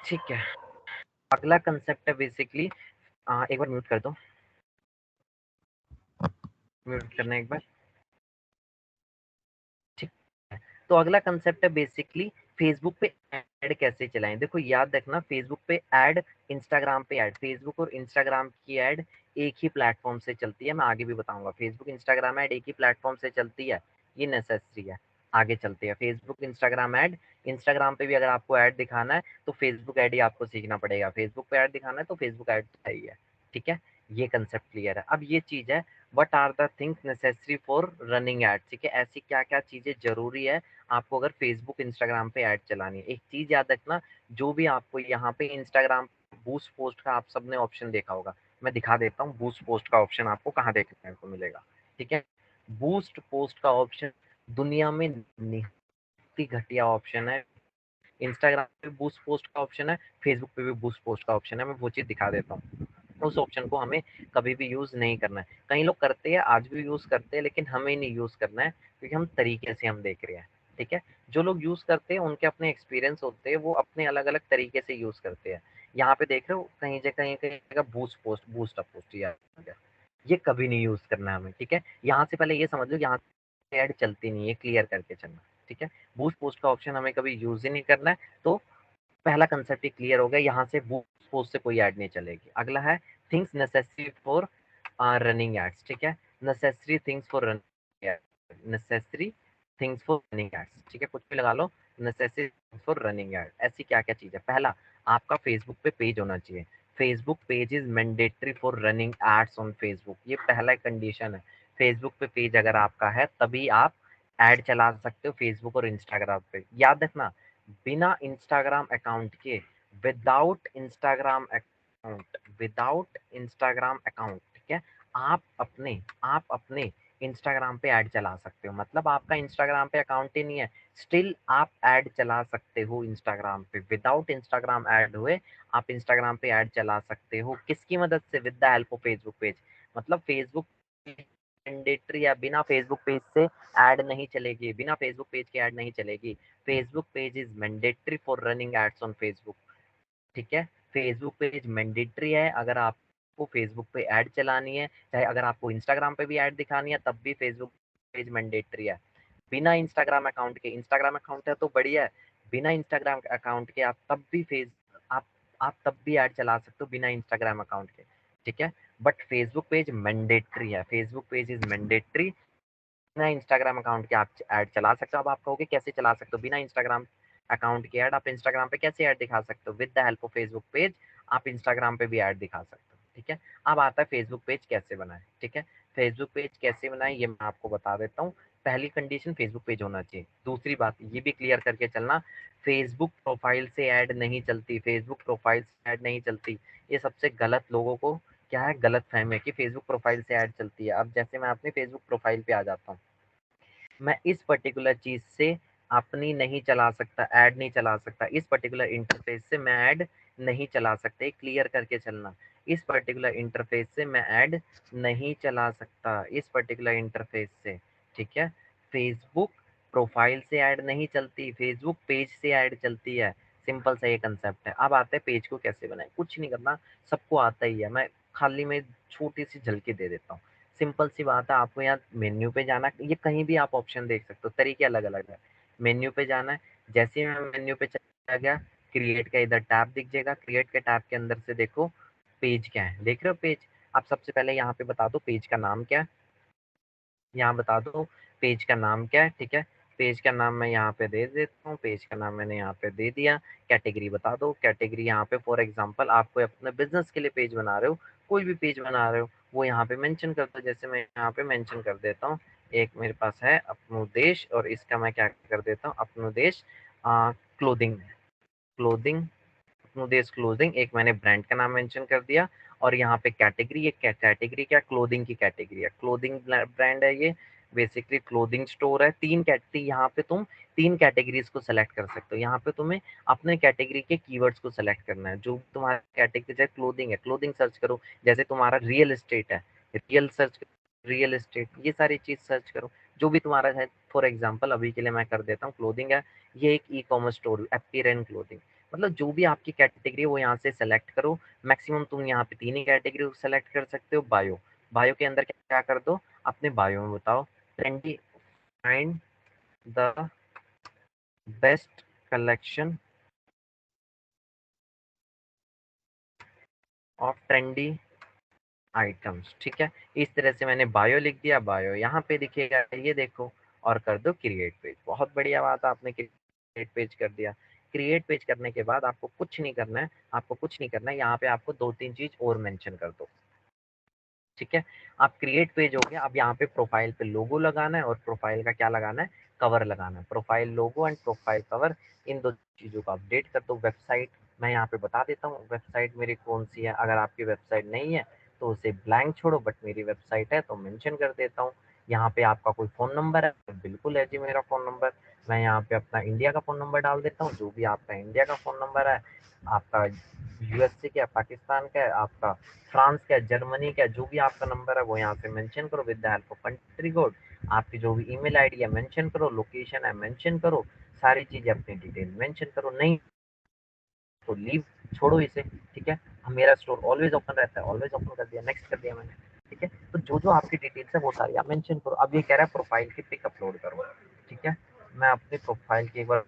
ठीक है, अगला कंसेप्ट है बेसिकली, एक बार म्यूट कर दो, म्यूट करना एक बार। ठीक है, तो अगला कंसेप्ट है बेसिकली फेसबुक पे ऐड कैसे चलाएं। देखो याद रखना, फेसबुक पे ऐड, इंस्टाग्राम पे ऐड, फेसबुक और इंस्टाग्राम की ऐड एक ही प्लेटफॉर्म से चलती है। मैं आगे भी बताऊंगा, फेसबुक इंस्टाग्राम ऐड एक ही प्लेटफॉर्म से चलती है, ये नेसेसरी है। आगे चलते हैं, फेसबुक इंस्टाग्राम ऐड, इंस्टाग्राम पे भी अगर आपको ऐड दिखाना है तो फेसबुक ऐड ही आपको सीखना पड़ेगा, फेसबुक पे ऐड दिखाना है तो फेसबुक ऐड तो है ही है। ठीक है, ये कंसेप्ट क्लियर है। अब ये चीज है, what are the things necessary for running ad. ठीक है, ऐसी क्या क्या चीजें जरूरी है आपको अगर फेसबुक इंस्टाग्राम पे ऐड चलानी है। एक चीज याद रखना, जो भी आपको यहाँ पे इंस्टाग्राम बूस्ट पोस्ट का आप सबने ऑप्शन देखा होगा, मैं दिखा देता हूँ बूस्ट पोस्ट का ऑप्शन आपको कहाँ देखने को मिलेगा। ठीक है, बूस्ट पोस्ट का ऑप्शन दुनिया में नित्य घटिया ऑप्शन है। इंस्टाग्राम पे बूस्ट पोस्ट का ऑप्शन है, फेसबुक पे भी बूस्ट पोस्ट का ऑप्शन है। मैं वो चीज दिखा देता हूँ, उस ऑप्शन को हमें कभी भी यूज नहीं करना है। कई लोग करते हैं, आज भी यूज करते हैं, लेकिन हमें नहीं यूज करना है क्योंकि हम तरीके से हम देख रहे हैं। ठीक है, जो लोग यूज करते हैं उनके अपने एक्सपीरियंस होते हैं, वो अपने अलग अलग तरीके से यूज करते हैं। यहाँ पे देख रहे हो कहीं जगह कहीं कहीं boost post, boost up post, ये कभी नहीं यूज करना है हमें। ठीक है, यहाँ से पहले ये समझ लो, यहाँ ऐड चलती नहीं है, क्लियर करके चलना। ठीक है, बूस्ट पोस्ट का ऑप्शन हमें कभी यूज ही नहीं करना है। तो पहला कंसेप्ट ही क्लियर हो गया, यहाँ से बूस्ट पोस्ट से कोई ऐड नहीं चलेगी। अगला है things necessary for running ads. ठीक है, necessary things for running, necessary things for running ads. ठीक है, कुछ भी लगा लो, necessary things for running ad. ऐसी क्या क्या चीज है? पहला, आपका फेसबुक पे पेज होना चाहिए। Facebook page is mandatory for running ads on Facebook, ये पहला कंडीशन है। फेसबुक पे पेज अगर आपका है तभी आप ऐड चला सकते हो फेसबुक और इंस्टाग्राम पे। याद रखना, बिना इंस्टाग्राम अकाउंट के, विदाउट इंस्टाग्राम अकाउंट, ठीक है, आप अपने इंस्टाग्राम पे ऐड चला सकते हो। मतलब आपका इंस्टाग्राम पे अकाउंट ही नहीं है, स्टिल आप ऐड चला सकते हो इंस्टाग्राम पे। विदाउट इंस्टाग्राम ऐड हुए आप इंस्टाग्राम पे ऐड चला सकते हो, किसकी मदद से? With the help of Facebook page. मतलब फेसबुक मैंडेटरी है, बिना फेसबुक पेज से ऐड नहीं चलेगी, बिना फेसबुक पेज के ऐड नहीं चलेगी। Facebook page is mandatory for running ads on Facebook. ठीक है, फेसबुक पेज मैंडेटरी है अगर आपको फेसबुक पे ऐड चलानी है, चाहे अगर आपको इंस्टाग्राम पे भी ऐड दिखानी है तब भी फेसबुक पेज मैंडेटरी है। बिना इंस्टाग्राम अकाउंट के, इंस्टाग्राम अकाउंट है तो बढ़िया है, बिना इंस्टाग्राम अकाउंट के आप तब भी आप आप तब भी ऐड चला सकते हो बिना इंस्टाग्राम अकाउंट के। ठीक है, बट फेसबुक पेज मैंडेटरी है, फेसबुक पेज इज मैंडेटरी। बिना इंस्टाग्राम अकाउंट के आप ऐड चला सकते हो। अब आप कहोगे कैसे चला सकते हो बिना इंस्टाग्राम अकाउंट के ऐड? आप इंस्टाग्राम पे कैसे ऐड दिखा सकते हो? With the help of Facebook page आप इंस्टाग्राम पे भी ऐड दिखा सकते हो। ठीक है, अब आता है फेसबुक पेज कैसे बनाए। ठीक है, फेसबुक पेज कैसे बनाए ये मैं आपको बता देता हूँ। पहली कंडीशन, फेसबुक पेज होना चाहिए। दूसरी बात ये भी क्लियर करके चलना, फेसबुक प्रोफाइल से ऐड नहीं चलती, फेसबुक प्रोफाइल से ऐड नहीं चलती। ये सबसे गलत लोगों को क्या है, गलत फहमी है कि फेसबुक प्रोफाइल से ऐड चलती है। अब जैसे मैं अपनी फेसबुक प्रोफाइल पे आ जाता हूँ, मैं इस पर्टिकुलर चीज से अपनी नहीं चला सकता, ऐड नहीं चला सकता, इस पर्टिकुलर इंटरफेस से मैं ऐड नहीं चला सकता। क्लियर करके चलना, इस पर्टिकुलर इंटरफेस से मैं ऐड नहीं चला सकता, इस पर्टिकुलर इंटरफेस से। ठीक है, फेसबुक प्रोफाइल से ऐड नहीं चलती, फेसबुक पेज से ऐड चलती है। सिंपल सा ये कंसेप्ट है। अब आता है पेज को कैसे बनाए। कुछ नहीं करना, सबको आता ही है, मैं खाली में छोटी सी झलकी दे देता हूँ। सिंपल सी बात है, आपको यहाँ मेन्यू पे जाना है, ये कहीं भी आप ऑप्शन देख सकते हो, तरीके अलग अलग है। मेन्यू पे जाना है, जैसे ही मैं मेन्यू पे चला गया, क्रिएट का इधर टैब दिख जाएगा, क्रिएट के टैब के अंदर से देखो पेज क्या है, देख रहे हो पेज। आप सबसे पहले यहाँ पे बता दो पेज का नाम क्या है, यहाँ बता दो पेज का नाम क्या है। ठीक है, पेज का नाम मैं यहाँ पे दे देता हूँ, पेज का नाम मैंने यहाँ पे दे दिया। कैटेगरी बता दो, कैटेगरी यहाँ पे फॉर एग्जांपल आप कोई अपने बिजनेस के लिए पेज बना रहे हो, कोई भी पेज बना रहे हो वो यहाँ पे मेंशन कर दो। जैसे मैं यहाँ पे मेंशन कर देता हूँ, एक मेरे पास है अपनो देश, और इसका मैं क्या कर देता हूँ, अपनो देश क्लोथिंग, क्लोथिंग, अपनो देश क्लोथिंग, एक मैंने ब्रांड का नाम मेंशन कर दिया। और यहाँ पे कैटेगरी, एक कैटेगरी क्या, क्लोथिंग की कैटेगरी है, क्लोथिंग ब्रांड है ये, बेसिकली क्लोथिंग स्टोर है। तीन कैटेगरी यहाँ पे तुम तीन कैटेगरीज को सेलेक्ट कर सकते हो। यहाँ पे तुम्हें अपने कैटेगरी के कीवर्ड्स को सेलेक्ट करना है। जो तुम्हारा कैटेगरी जैसे क्लोथिंग है, क्लोथिंग सर्च करो। जैसे तुम्हारा रियल एस्टेट है, रियल एस्टेट, ये सारी चीज सर्च करो जो भी तुम्हारा है। फॉर एग्जाम्पल अभी के लिए मैं कर देता हूँ क्लोथिंग है, ये एक ई कॉमर्स स्टोर, एपीरेन क्लोथिंग। मतलब जो भी आपकी कैटेगरी है वो यहाँ से सेलेक्ट करो। मैक्सिमम तुम यहाँ पे 3 ही कैटेगरी सेलेक्ट कर सकते हो। बायो, बायो के अंदर क्या कर दो, अपने बायो में बताओ trendy, find the best collection of trendy items. ठीक है, इस तरह से मैंने बायो लिख दिया, बायो यहाँ पे दिखेगा, ये देखो, और कर दो क्रिएट पेज। बहुत बढ़िया बात है, आपने क्रिएट पेज कर दिया। क्रिएट पेज करने के बाद आपको कुछ नहीं करना है, आपको कुछ नहीं करना है, यहाँ पे आपको 2-3 चीज और मेंशन कर दो। ठीक है, आप क्रिएट पेज हो गया। अब यहाँ पे प्रोफाइल पे लोगो लगाना है और प्रोफाइल का क्या लगाना है, कवर लगाना है। Profile logo and profile cover, इन दो चीज़ों को अपडेट कर दो। वेबसाइट मैं यहाँ पे बता देता हूँ वेबसाइट मेरी कौन सी है। अगर आपकी वेबसाइट नहीं है तो उसे ब्लैंक छोड़ो, बट मेरी वेबसाइट है तो मेंशन कर देता हूँ। यहाँ पे आपका कोई फ़ोन नंबर है, बिल्कुल है जी मेरा फ़ोन नंबर। मैं यहाँ पे अपना इंडिया का फ़ोन नंबर डाल देता हूँ, जो भी आपका इंडिया का फ़ोन नंबर है, आपका यूएसए का, पाकिस्तान का है, आपका फ्रांस का, जर्मनी का, जो भी आपका नंबर है वो यहाँ पे मेंशन करो with the help of country code. आपकी जो भी ईमेल आईडी है मेंशन करो, लोकेशन है मेंशन करो, सारी चीजें अपनी डिटेल मेंशन करो। नहीं तो लीव, छोड़ो इसे। ठीक है, मेरा स्टोर ऑलवेज ओपन रहता है, ऑलवेज ओपन कर दिया, नेक्स्ट कर दिया मैंने। ठीक है, तो जो जो आपकी डिटेल्स है वो सारी आप मेंशन करो। अब ये कह रहा है प्रोफाइल की पिक अपलोड करो। ठीक है, मैं अपनी प्रोफाइल की एक बार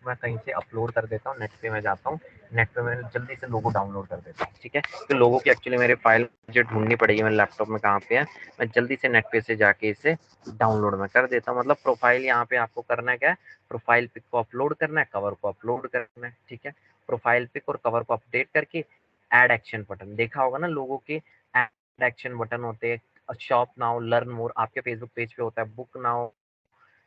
मैं कहीं से अपलोड कर देता हूँ, नेट पे मैं जाता हूँ, नेट पे मैं जल्दी से लोगो डाउनलोड कर देता हूँ। ठीक है, तो लोगों की एक्चुअली मेरे फाइल मुझे ढूंढनी पड़ेगी, मेरे लैपटॉप में कहाँ पे है। मैं जल्दी से नेट पे से जाके इसे डाउनलोड में कर देता हूँ। मतलब प्रोफाइल यहाँ पे आपको करना क्या है, प्रोफाइल पिक को अपलोड करना है, कवर को अपलोड करना है। ठीक है, प्रोफाइल पिक और कवर को अपडेट करके एड एक्शन बटन देखा होगा ना, लोगों के एड एक्शन बटन होते हैं, शॉप नाउ, लर्न मोर, आपके फेसबुक पेज पे होता है book now,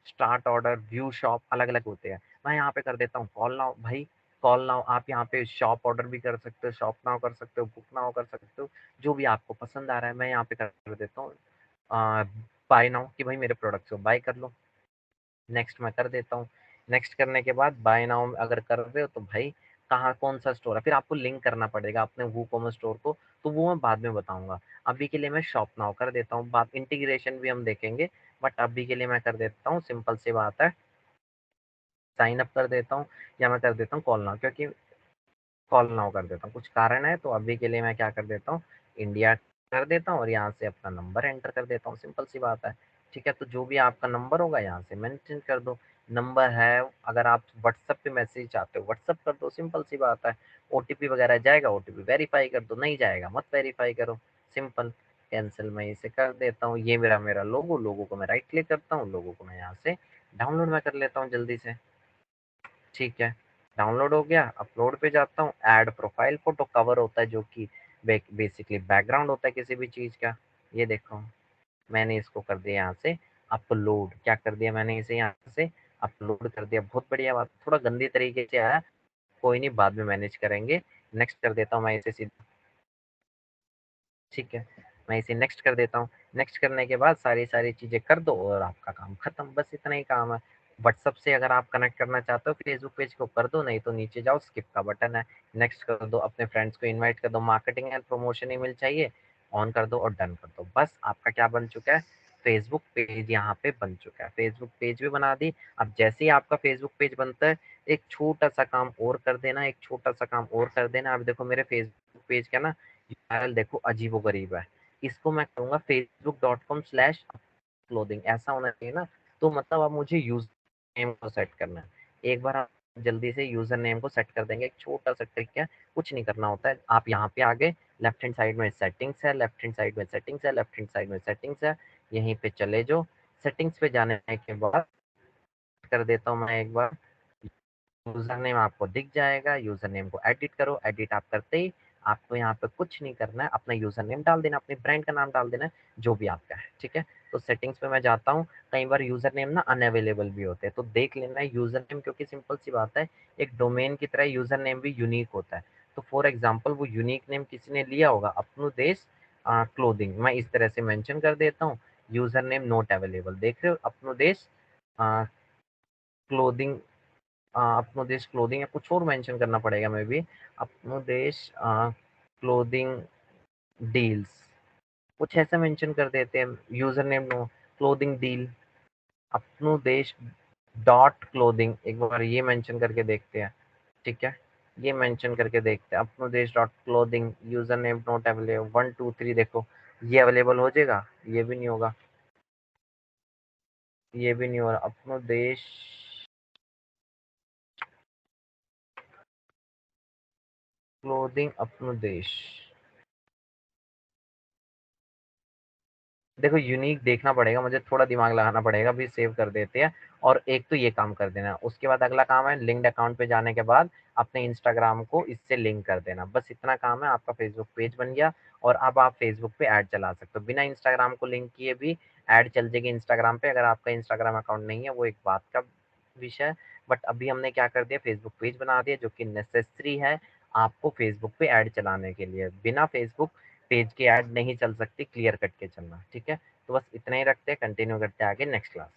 start order, view shop, अलग अलग होते हैं। मैं यहाँ पे कर देता हूँ कॉल नाउ। भाई कॉल नाउ, आप यहाँ पे शॉप ऑर्डर भी कर सकते हो, शॉप नाउ कर सकते हो, बुक नाउ कर सकते हो, जो भी आपको पसंद आ रहा है मैं यहाँ पे कर देता हूँ बाय नाउ, कि भाई मेरे प्रोडक्ट्स को बाय कर लो। नेक्स्ट मैं कर देता हूँ। नेक्स्ट करने के बाद बाय नाउ अगर कर रहे हो तो भाई कहाँ कौन सा स्टोर है, फिर आपको लिंक करना पड़ेगा अपने वूकॉमर्स स्टोर को, तो वो मैं बाद में बताऊंगा। अभी के लिए मैं शॉप नाउ कर देता हूँ, बात इंटीग्रेशन भी हम देखेंगे, बट अभी के लिए मैं कर देता हूँ, सिंपल सी बात है, साइन अप कर देता हूँ, या मैं कर देता हूँ कॉल नाउ, क्योंकि कॉल नाउ कर देता हूँ, कुछ कारण है तो अभी के लिए मैं क्या कर देता हूँ, इंडिया कर देता हूँ और यहाँ से अपना नंबर एंटर कर देता हूँ, सिंपल सी बात है। ठीक है, तो जो भी आपका नंबर होगा यहाँ से मेंशन कर दो। नंबर है, अगर आप व्हाट्सएप पे मैसेज चाहते हो व्हाट्सएप कर दो, सिंपल सी बात है। ओटीपी वगैरह जाएगा, ओटीपी वेरीफाई कर दो, नहीं जाएगा मत वेरीफाई करो, सिंपल। कैंसिल मैं इसे कर देता हूँ। ये मेरा मेरा लोगो, लोगो को मैं राइट क्लिक करता हूँ, लोगो को मैं यहाँ से डाउनलोड में कर लेता हूँ जल्दी से। ठीक है, डाउनलोड हो गया, अपलोड पे जाता हूँ, ऐड प्रोफाइल फोटो, कवर होता है जो कि बेसिकली बैकग्राउंड होता है किसी भी चीज़ का। ये देखो मैंने इसको कर दिया यहाँ से अपलोड, क्या कर दिया मैंने इसे यहाँ से अपलोड कर दिया। बहुत बढ़िया बात, थोड़ा गंदी तरीके से आया, कोई नहीं, बाद में मैनेज करेंगे। नेक्स्ट कर देता हूँ मैं इसे सीधा। ठीक है, मैं इसे नेक्स्ट कर देता हूँ। नेक्स्ट करने के बाद सारी सारी चीज़ें कर दो और आपका काम खत्म, बस इतना ही काम है। व्हाट्सअप से अगर आप कनेक्ट करना चाहते हो फेसबुक पेज को कर दो, नहीं तो नीचे जाओ, स्किप का बटन है, नेक्स्ट कर दो, अपने फ्रेंड्स को इनवाइट कर दो, मार्केटिंग एंड प्रमोशन ईमेल चाहिए, ऑन कर दो और डन कर दो। बस आपका क्या बन चुका है, फेसबुक पेज यहाँ पे बन चुका है। फेसबुक पेज भी बना दी। अब जैसे ही आपका फेसबुक पेज बनता है, एक छोटा सा काम और कर देना, एक छोटा सा काम और कर देना। अब देखो मेरे फेसबुक पेज का ना यूआरएल देखो अजीबो गरीब है, इसको मैं करूंगा facebook.com/क्लोथिंग, ऐसा होना चाहिए ना। तो मतलब अब मुझे यूजर नेम को सेट करना है। एक बार आप जल्दी से यूजर नेम को सेट कर देंगे, एक छोटा सा ट्रिक है, कुछ नहीं करना होता है। आप यहाँ पे आगे लेफ्ट हैंड साइड में सेटिंग्स है, लेफ्ट हैंड साइड में सेटिंग्स है, लेफ्ट हैंड साइड में सेटिंग्स है, यहीं पे चले जाओ। सेटिंग्स पे जाने के बाद कर देता हूँ मैं एक बार, यूजर नेम आपको दिख जाएगा, यूजर नेम को एडिट करो। एडिट आप करते ही आपको यहाँ पे कुछ नहीं करना है, अपना यूजर नेम डाल देना, अपने ब्रांड का नाम डाल देना है, जो भी आपका है। ठीक है, तो सेटिंग्स पे मैं जाता हूँ, कई बार यूजर नेम ना अनअवेलेबल भी होते हैं, तो देख लेना है यूजर नेम, क्योंकि सिंपल सी बात है, एक डोमेन की तरह यूजर नेम भी यूनिक होता है। तो फॉर एग्जाम्पल वो यूनिक नेम किसी ने लिया होगा, अपनो देश क्लोथिंग, मैं इस तरह से मेंशन कर देता हूँ, यूजर नेम नॉट अवेलेबल, देख रहे हो, अपनो देश क्लोथिंग, अपनो देश क्लोथिंग, या कुछ और मेंशन करना पड़ेगा मे बी, अपनो देश क्लोथिंग डील्स, कुछ ऐसा मेंशन कर देते हैं, user name no clothing deal, अपनो देश डॉट क्लोथिंग, एक बार ये मेंशन करके देखते हैं। ठीक है, ये मेंशन करके देखते हैं अपनो देश dot clothing user name not available 1 2 3 देखो ये अवेलेबल हो जाएगा, ये भी नहीं होगा, ये भी नहीं हो रहा। अपनो देश क्लोथिंग अपनो देश, देखो यूनिक देखना पड़ेगा मुझे, थोड़ा दिमाग लगाना पड़ेगा, अभी सेव कर देते हैं। और एक तो ये काम कर देना, उसके बाद अगला काम है लिंक्ड अकाउंट पे जाने के बाद अपने इंस्टाग्राम को इससे लिंक कर देना, बस इतना काम है, आपका फेसबुक पेज बन गया। और अब आप फेसबुक पे ऐड चला सकते हो, बिना इंस्टाग्राम को लिंक किए भी ऐड चल जाएगी इंस्टाग्राम पे। अगर आपका इंस्टाग्राम अकाउंट नहीं है वो एक बात का विषय है, बट अभी हमने क्या कर दिया, फेसबुक पेज बना दिया जो कि नेसेसरी है आपको फेसबुक पे ऐड चलाने के लिए। बिना फेसबुक पेज की ऐड नहीं चल सकती, क्लियर कट के चलना, ठीक है। तो बस इतना ही रखते हैं, कंटिन्यू करते हैं आगे नेक्स्ट क्लास।